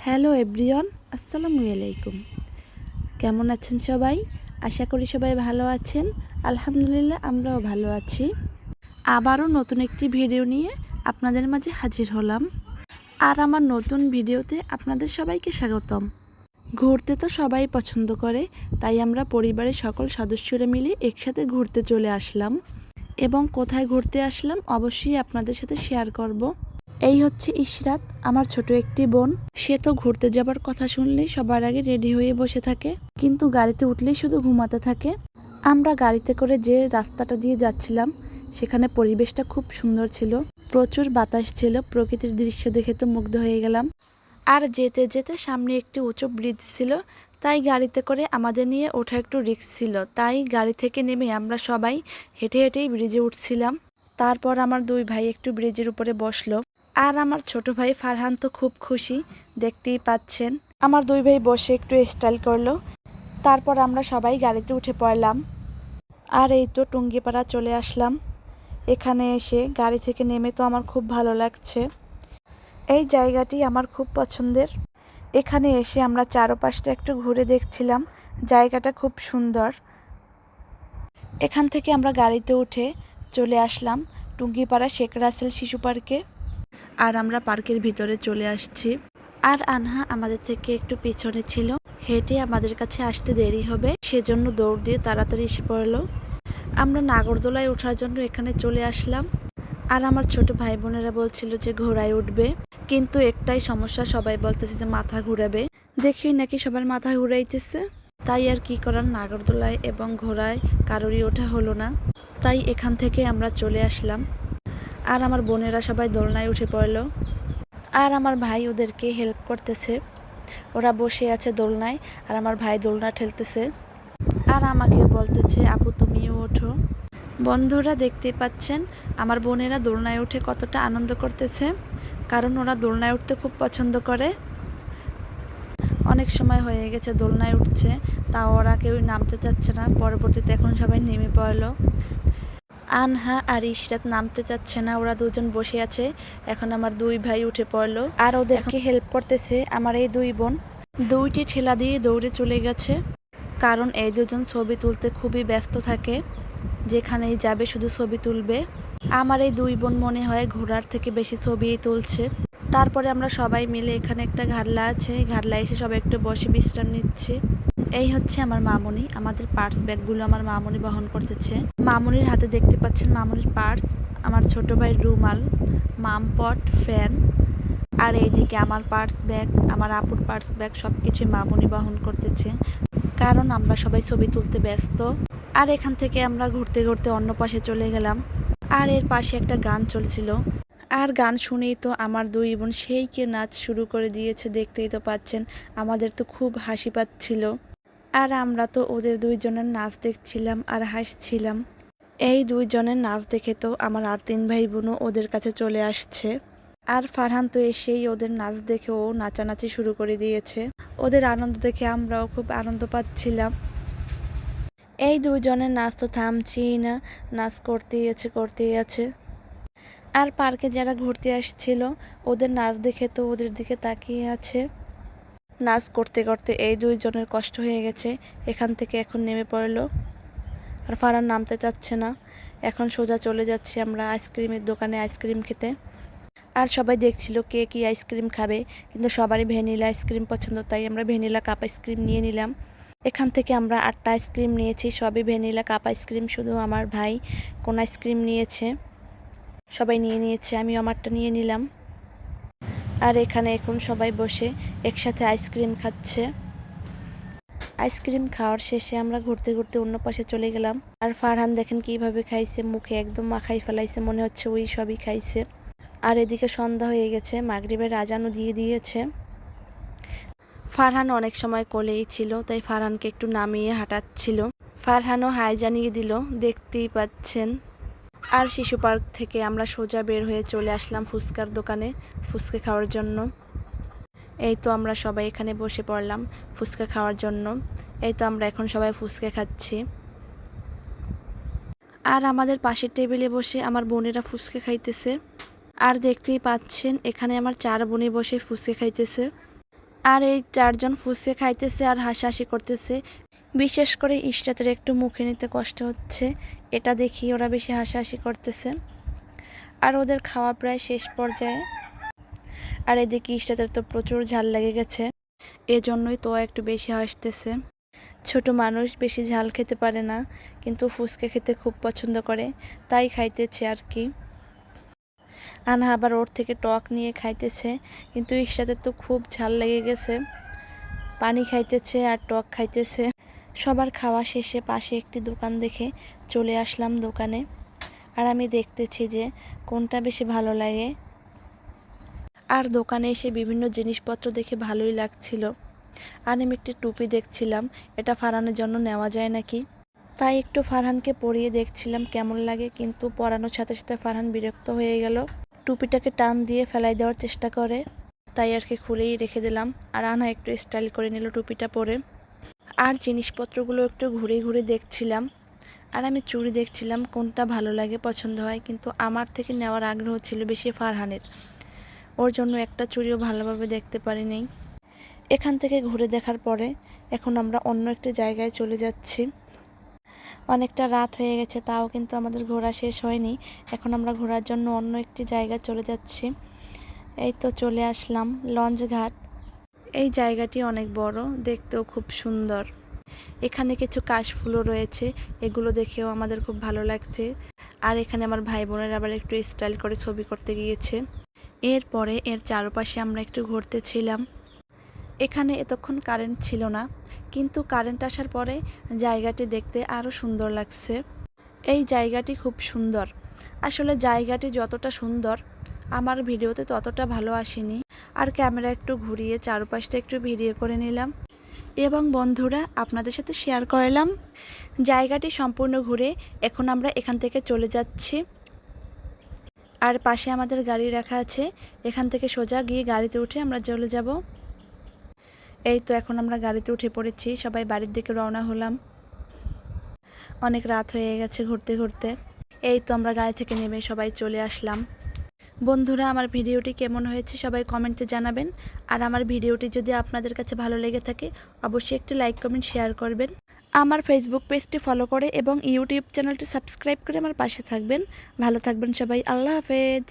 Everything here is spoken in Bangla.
হ্যালো এভরিওয়ান, আসসালামু আলাইকুম। কেমন আছেন সবাই? আশা করি সবাই ভালো আছেন। আলহামদুলিল্লাহ, আমরাও ভালো আছি। আবারও নতুন একটি ভিডিও নিয়ে আপনাদের মাঝে হাজির হলাম। আর আমার নতুন ভিডিওতে আপনাদের সবাইকে স্বাগতম। ঘুরতে তো সবাই পছন্দ করে, তাই আমরা পরিবারের সকল সদস্যরা মিলে একসাথে ঘুরতে চলে আসলাম। এবং কোথায় ঘুরতে আসলাম অবশ্যই আপনাদের সাথে শেয়ার করব। এই হচ্ছে ইশরাত, আমার ছোট একটি বোন। সে তো ঘুরতে যাবার কথা শুনলেই সবার আগে রেডি হয়ে বসে থাকে, কিন্তু গাড়িতে উঠলেই শুধু ঘুমাতে থাকে। আমরা গাড়িতে করে যে রাস্তাটা দিয়ে যাচ্ছিলাম সেখানে পরিবেশটা খুব সুন্দর ছিল, প্রচুর বাতাস ছিল, প্রকৃতির দৃশ্য দেখে তো মুগ্ধ হয়ে গেলাম। আর যেতে যেতে সামনে একটি উঁচু ব্রিজ ছিল, তাই গাড়িতে করে আমাদের নিয়ে ওঠা একটু রিস্ক ছিল, তাই গাড়ি থেকে নেমে আমরা সবাই হেঁটে হেঁটেই ব্রিজে উঠছিলাম। তারপর আমার দুই ভাই একটু ব্রিজের উপরে বসলো, আর আমার ছোট ভাই ফারহান তো খুব খুশি, দেখতেই পাচ্ছেন। আমার দুই ভাই বসে একটু স্টাইল করলো। তারপর আমরা সবাই গাড়িতে উঠে পড়লাম। আর এই তো টুঙ্গিপাড়া চলে আসলাম। এখানে এসে গাড়ি থেকে নেমে তো আমার খুব ভালো লাগছে। এই জায়গাটি আমার খুব পছন্দের। এখানে এসে আমরা চারপাশটা একটু ঘুরে দেখছিলাম, জায়গাটা খুব সুন্দর। এখান থেকে আমরা গাড়িতে উঠে চলে আসলাম টুঙ্গিপাড়া শেখ রাসেল শিশু পার্কে। আর আমরা পার্কের ভিতরে চলে আসছি। আর আনহা আমাদের থেকে একটু পিছনে ছিল, হেঁটে আমাদের কাছে আসতে দেরি হবে, সেজন্য দৌড় দিয়ে তাড়াতাড়ি এসে পড়লো। আমরা নাগরদোলায় ওঠার জন্য এখানে চলে আসলাম। আর আমার ছোট ভাই বোনেরা বলছিল যে ঘোড়ায় উঠবে, কিন্তু একটাই সমস্যা, সবাই বলতেছে যে মাথা ঘুরাবে। দেখি নাকি সবার মাথা ঘুরাইতেছে, তাই আর কি করার, নাগরদোলায় এবং ঘোড়ায় কারোরই ওঠা হলো না, তাই এখান থেকে আমরা চলে আসলাম। আর আমার বোনেরা সবাই দোলনায় উঠে পড়লো। আর আমার ভাই ওদেরকে হেল্প করতেছে। ওরা বসে আছে দোলনায়, আর আমার ভাই দোলনা ঠেলতেছে। আর আমাকে বলতেছে আপু তুমিও ওঠো। বন্ধুরা দেখতেই পাচ্ছেন আমার বোনেরা দোলনায় উঠে কতটা আনন্দ করতেছে, কারণ ওরা দোলনায় উঠতে খুব পছন্দ করে। অনেক সময় হয়ে গেছে দোলনায় উঠছে, তা ওরা কেউ নামতে চাচ্ছে না। পরবর্তীতে এখন সবাই নেমে পড়লো। আনহা আর ইশরাত নামতে চাচ্ছে না, ওরা দুজন বসে আছে। এখন আমার দুই ভাই উঠে পড়লো, আর ওদেরকে হেল্প করতেছে আমার এই দুই বোন। দুইটি ঠেলা দিয়ে দৌড়ে চলে গেছে, কারণ এই দুজন ছবি তুলতে খুবই ব্যস্ত থাকে, যেখানেই যাবে শুধু ছবি তুলবে। আমার এই দুই বোন মনে হয় ঘোড়ার থেকে বেশি ছবিই তুলছে। তারপরে আমরা সবাই মিলে এখানে একটা ঘাটলা আছে, ঘাটলা এসে সবাই একটু বসে বিশ্রাম নিচ্ছি। এই হচ্ছে আমার মামুনি, আমাদের পার্স ব্যাগগুলো আমার মামুনি বহন করতেছে। মামুনির হাতে দেখতে পাচ্ছেন মামুনির পার্স, আমার ছোট ভাই রুমাল, মামপট, ফ্যান। আর এইদিকে আমার পার্স ব্যাগ, আমার আপুর পার্স ব্যাগ, সব কিছুই মামুনি বহন করতেছে, কারণ আমরা সবাই ছবি তুলতে ব্যস্ত। আর এখান থেকে আমরা ঘুরতে ঘুরতে অন্য পাশে চলে গেলাম। আর এর পাশে একটা গান চলছিল, আর গান শুনেই তো আমার দুই বোন সেই কে নাচ শুরু করে দিয়েছে, দেখতেই তো পাচ্ছেন। আমাদের তো খুব হাসি পাচ্ছিল, আর আমরা তো ওদের দুইজনের নাচ দেখছিলাম আর হাসছিলাম। এই দুইজনের নাচ দেখে তো আমার আর তিন ভাই বোনও ওদের কাছে চলে আসছে। আর ফারহান তো এসেই ওদের নাচ দেখে ও নাচানাচি শুরু করে দিয়েছে। ওদের আনন্দ দেখে আমরাও খুব আনন্দ পাচ্ছিলাম। এই দুইজনের নাচ তো থামছেই না, নাচ করতেই আছে। আর পার্কে যারা ঘুরতে আসছিল ওদের নাচ দেখে তো ওদের দিকে তাকিয়ে আছে। নাচ করতে করতে এই দুইজনের কষ্ট হয়ে গেছে, এখান থেকে এখন নেমে পড়লো। আর ফারহান নামতে চাচ্ছে না, এখন সোজা চলে যাচ্ছি আমরা আইসক্রিমের দোকানে আইসক্রিম খেতে। আর সবাই দেখছিল কে কি আইসক্রিম খাবে, কিন্তু সবারই ভ্যানিলা আইসক্রিম পছন্দ, তাই আমরা ভ্যানিলা কাপ আইসক্রিম নিয়ে নিলাম। এখান থেকে আমরা 8টা আইসক্রিম নিয়েছি, সবই ভ্যানিলা কাপ আইসক্রিম, শুধু আমার ভাই কোন আইসক্রিম নিয়েছে। সবাই নিয়ে নিয়েছে, আমিও আমারটা নিয়ে নিলাম। আর এখানে এখন সবাই বসে একসাথে আইসক্রিম খাচ্ছে। আইসক্রিম খাওয়ার শেষে আমরা ঘুরতে ঘুরতে অন্য পাশে চলে গেলাম। আর ফারহান দেখেন কিভাবে খাইছে, মুখে একদম মাখাই ফেলাইছে, মনে হচ্ছে ওই সবই খাইছে। আর এদিকে সন্ধ্যা হয়ে গেছে, মাগরিবের আজানও দিয়ে দিয়েছে। ফারহান অনেক সময় কোলেই ছিল, তাই ফারহানকে একটু নামিয়ে হাঁটাচ্ছিল। ফারহানও হাই জানিয়ে দিল, দেখতেই পাচ্ছেন। আর শিশু পার্ক থেকে আমরা সোজা বের হয়ে চলে আসলাম ফুচকার দোকানে ফুচকা খাওয়ার জন্য। এই তো আমরা সবাই এখানে বসে পড়লাম ফুচকা খাওয়ার জন্য। এই তো আমরা এখন সবাই ফুচকা খাচ্ছি। আর আমাদের পাশের টেবিলে বসে আমার বোনেরা ফুচকা খাইতেছে। আর দেখতেই পাচ্ছেন এখানে আমার 4 বোনে বসে ফুচকা খাইতেছে। আর এই চারজন ফুচকা খাইতেছে আর হাসাহাসি করতেছে। বিশেষ করে ইশরাতের একটু মুখে নিতে কষ্ট হচ্ছে, এটা দেখি ওরা বেশি হাসাহাসি করতেছে। আর ওদের খাওয়া প্রায় শেষ পর্যায়ে। আর এদিকে ইশরাতের তো প্রচুর ঝাল লেগে গেছে, এজন্যই তো একটু বেশি হাসতেছে। ছোট মানুষ বেশি ঝাল খেতে পারে না, কিন্তু ফুচকা খেতে খুব পছন্দ করে, তাই খাইতেছে আর কি। আনা আবার ওর থেকে টক নিয়ে খাইতেছে, কিন্তু ইশরাতের তো খুব ঝাল লেগে গেছে, পানি খাইতেছে আর টক খাইতেছে। সবার খাওয়া শেষে পাশে একটি দোকান দেখে চলে আসলাম দোকানে। আর আমি দেখতেছি যে কোনটা বেশি ভালো লাগে। আর দোকানে এসে বিভিন্ন জিনিসপত্র দেখে ভালোই লাগছিল। আর আমি একটি টুপি দেখছিলাম, এটা ফারহানের জন্য নেওয়া যায় নাকি, তাই একটু ফারহানকে পরিয়ে দেখছিলাম কেমন লাগে। কিন্তু পরানোর সাথে সাথে ফারহান বিরক্ত হয়ে গেল, টুপিটাকে টান দিয়ে ফেলাই দেওয়ার চেষ্টা করে, তাই আর কি খুলেই রেখে দিলাম। আর আনা একটু স্টাইল করে নিল টুপিটা পরে। আর জিনিসপত্রগুলো একটু ঘুরে ঘুরে দেখছিলাম। আর আমি চুড়ি দেখছিলাম কোনটা ভালো লাগে, পছন্দ হয়, কিন্তু আমার থেকে নেওয়ার আগ্রহ ছিল বেশি ফারহানের, ওর জন্য একটা চুড়িও ভালোভাবে দেখতে পারিনি। এখান থেকে ঘুরে দেখার পরে এখন আমরা অন্য একটি জায়গায় চলে যাচ্ছি। অনেকটা রাত হয়ে গেছে, তাও কিন্তু আমাদের ঘোরা শেষ হয়নি। এখন আমরা ঘোরার জন্য অন্য একটি জায়গায় চলে যাচ্ছি। এই তো চলে আসলাম লঞ্চ ঘাট। এই জায়গাটি অনেক বড়, দেখতেও খুব সুন্দর। এখানে কিছু কাশফুলও রয়েছে, এগুলো দেখেও আমাদের খুব ভালো লাগছে। আর এখানে আমার ভাই বোনের আবার একটু স্টাইল করে ছবি করতে গিয়েছে। এরপরে এর চারপাশে আমরা একটু ঘুরতেছিলাম। এখানে এতক্ষণ কারেন্ট ছিল না, কিন্তু কারেন্ট আসার পরে জায়গাটি দেখতে আরও সুন্দর লাগছে। এই জায়গাটি খুব সুন্দর। আসলে জায়গাটি যতটা সুন্দর আমার ভিডিওতে ততটা ভালো আসেনি। আর ক্যামেরা একটু ঘুরিয়ে চারপাশটা একটু ভিডিও করে নিলাম এবং বন্ধুরা আপনাদের সাথে শেয়ার করলাম। জায়গাটি সম্পূর্ণ ঘুরে এখন আমরা এখান থেকে চলে যাচ্ছি। আর পাশে আমাদের গাড়ি রাখা আছে, এখান থেকে সোজা গিয়ে গাড়িতে উঠে আমরা চলে যাব। এই তো এখন আমরা গাড়িতে উঠে পড়েছি, সবাই বাড়ির দিকে রওনা হলাম। অনেক রাত হয়ে গেছে ঘুরতে ঘুরতে। এই তো আমরা গাড়ি থেকে নেমে সবাই চলে আসলাম। বন্ধুরা আমার ভিডিওটি কেমন হয়েছে সবাই কমেন্টে জানাবেন। আর আমার ভিডিওটি যদি আপনাদের কাছে ভালো লেগে থাকে অবশ্যই একটি লাইক কমেন্ট শেয়ার করবেন। আমার ফেসবুক পেজটি ফলো করে এবং ইউটিউব চ্যানেলটি সাবস্ক্রাইব করে আমার পাশে থাকবেন। ভালো থাকবেন সবাই, আল্লাহ হাফেজ।